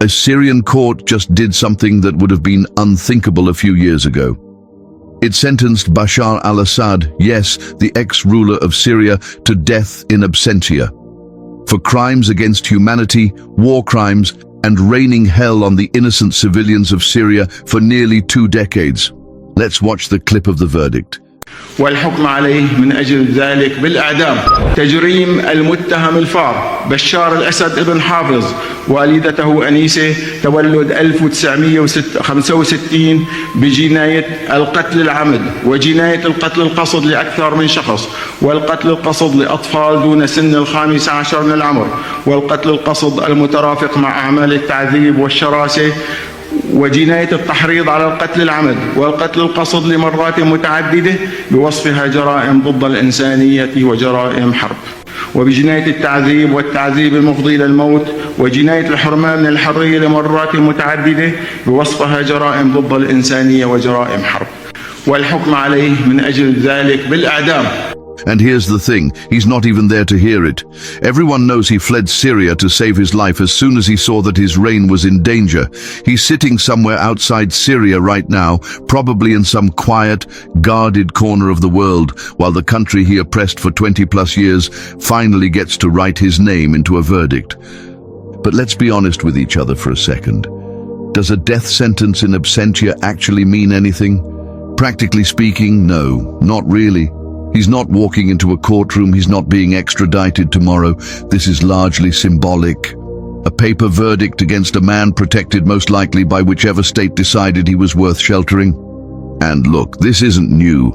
A Syrian court just did something that would have been unthinkable a few years ago. It sentenced Bashar al-Assad, yes, the ex-ruler of Syria, to death in absentia for crimes against humanity, war crimes, and raining hell on the innocent civilians of Syria for nearly 2 decades. Let's watch the clip of the verdict. والحكم عليه من أجل ذلك بالإعدام. تجريم المتهم الفار بشار الأسد ابن حافظ والدته أنيسة تولد 1965 بجناية القتل العمد وجناية القتل القصد لأكثر من شخص والقتل القصد لأطفال دون سن 15 من العمر والقتل القصد المترافق مع أعمال التعذيب والشراسة وجناية التحريض على القتل العمد والقتل القصد لمرات متعددة بوصفها جرائم ضد الإنسانية وجرائم حرب وبجناية التعذيب والتعذيب المفضي إلى الموت وجناية الحرمان من الحرية لمرات متعددة بوصفها جرائم ضد الإنسانية وجرائم حرب والحكم عليه من أجل ذلك بالإعدام. And here's the thing, he's not even there to hear it. Everyone knows he fled Syria to save his life as soon as he saw that his reign was in danger. He's sitting somewhere outside Syria right now, probably in some quiet, guarded corner of the world, while the country he oppressed for 20+ years finally gets to write his name into a verdict. But let's be honest with each other for a second. Does a death sentence in absentia actually mean anything? Practically speaking, no, not really. He's not walking into a courtroom, he's not being extradited tomorrow. This is largely symbolic. A paper verdict against a man protected most likely by whichever state decided he was worth sheltering. And look, this isn't new.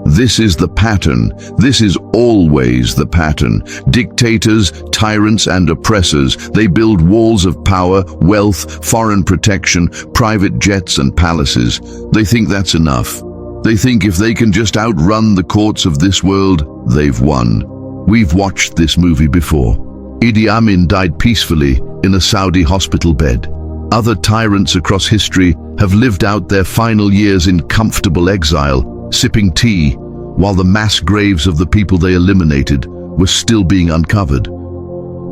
This is the pattern. This is always the pattern. Dictators, tyrants, and oppressors, they build walls of power, wealth, foreign protection, private jets and palaces. They think that's enough. They think if they can just outrun the courts of this world, they've won. We've watched this movie before. Idi Amin died peacefully in a Saudi hospital bed. Other tyrants across history have lived out their final years in comfortable exile, sipping tea, while the mass graves of the people they eliminated were still being uncovered.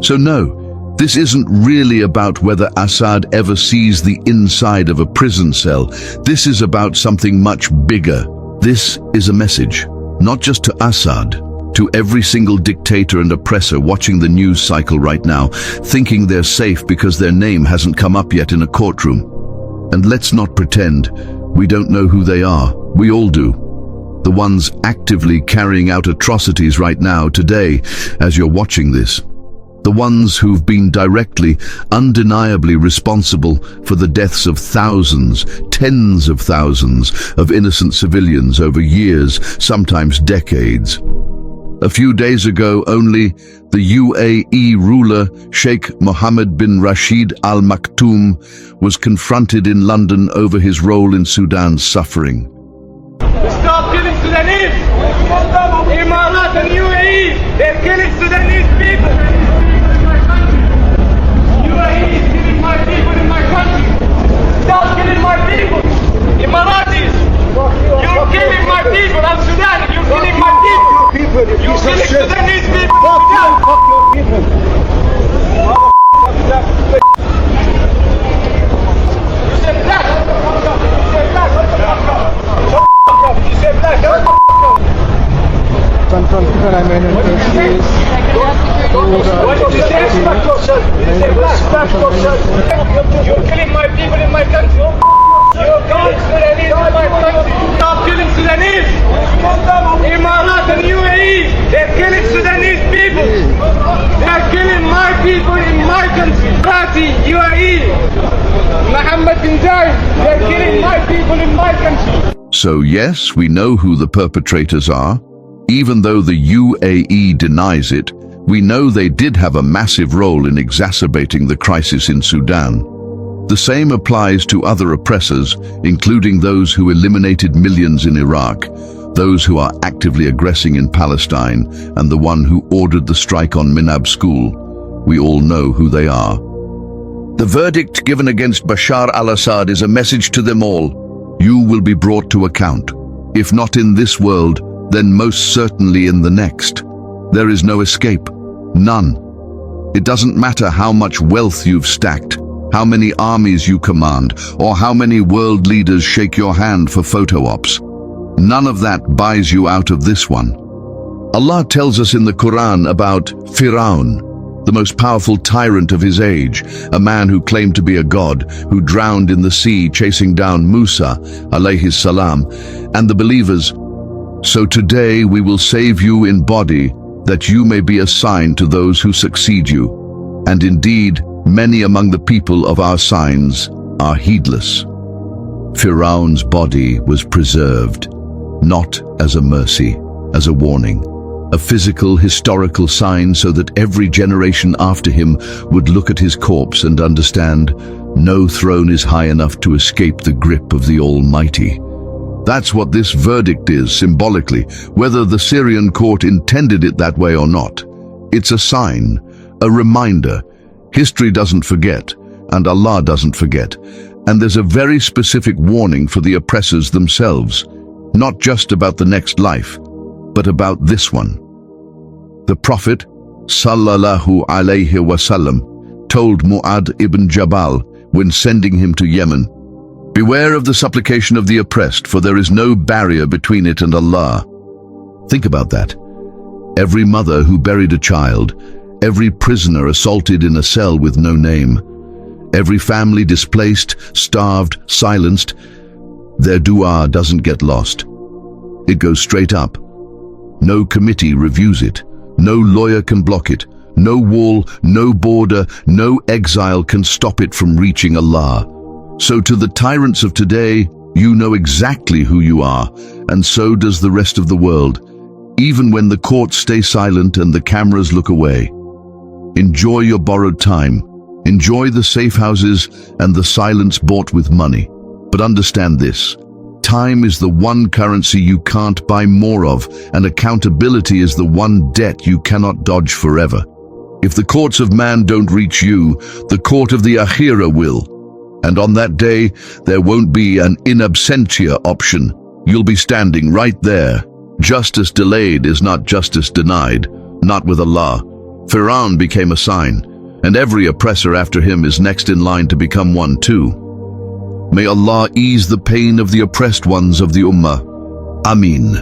So no, this isn't really about whether Assad ever sees the inside of a prison cell. This is about something much bigger. This is a message, not just to Assad, to every single dictator and oppressor watching the news cycle right now, thinking they're safe because their name hasn't come up yet in a courtroom. And let's not pretend we don't know who they are. We all do. The ones actively carrying out atrocities right now, today, as you're watching this. The ones who've been directly, undeniably responsible for the deaths of thousands, tens of thousands of innocent civilians over years, sometimes decades. A few days ago only, the UAE ruler Sheikh Mohammed bin Rashid Al Maktoum was confronted in London over his role in Sudan's suffering. Stop killing Sudanese! Emirat and UAE, they're killing Sudanese people! UAE is killing my people in my country! Stop killing my people! Emiratis! You're killing my people of Sudan! You're killing my people! You're killing Sudanese people in Sudan! Fuck your people! You said black! You said black! You said black! Control people, I mean, What did you say? You said black! You're killing my people in my country! You're killing Sudanese in my country! Stop killing Sudanese! Emirat and UAE, they're killing Sudanese people! They're killing my people in my country! Party, UAE, Mohammed bin Zayed, they're killing my people in my country! So yes, we know who the perpetrators are. Even though the UAE denies it, we know they did have a massive role in exacerbating the crisis in Sudan. The same applies to other oppressors, including those who eliminated millions in Iraq, those who are actively aggressing in Palestine, and the one who ordered the strike on Minab school. We all know who they are. The verdict given against Bashar al-Assad is a message to them all. You will be brought to account. If not in this world, then most certainly in the next. There is no escape. None. It doesn't matter how much wealth you've stacked, how many armies you command, or how many world leaders shake your hand for photo ops. None of that buys you out of this one. Allah tells us in the Quran about Fir'aun, the most powerful tyrant of his age, a man who claimed to be a god, who drowned in the sea chasing down Musa, alayhi salam, and the believers. So today we will save you in body, that you may be a sign to those who succeed you. And indeed, many among the people of our signs are heedless. Fir'aun's body was preserved, not as a mercy, as a warning, a physical, historical sign so that every generation after him would look at his corpse and understand, no throne is high enough to escape the grip of the Almighty. That's what this verdict is, symbolically, whether the Syrian court intended it that way or not. It's a sign, a reminder. History doesn't forget, and Allah doesn't forget. And there's a very specific warning for the oppressors themselves, not just about the next life, but about this one. The Prophet, sallallahu alayhi wasallam, told Mu'adh ibn Jabal when sending him to Yemen, "Beware of the supplication of the oppressed, for there is no barrier between it and Allah." Think about that. Every mother who buried a child, every prisoner assaulted in a cell with no name, every family displaced, starved, silenced, their dua doesn't get lost. It goes straight up. No committee reviews it. No lawyer can block it. No wall, no border, no exile can stop it from reaching Allah. So to the tyrants of today, you know exactly who you are, and so does the rest of the world, even when the courts stay silent and the cameras look away. Enjoy your borrowed time. Enjoy the safe houses and the silence bought with money. But understand this. Time is the one currency you can't buy more of, and accountability is the one debt you cannot dodge forever. If the courts of man don't reach you, the court of the Akhirah will. And on that day, there won't be an in absentia option. You'll be standing right there. Justice delayed is not justice denied, not with Allah. Fir'aun became a sign, and every oppressor after him is next in line to become one too. May Allah ease the pain of the oppressed ones of the Ummah. Ameen.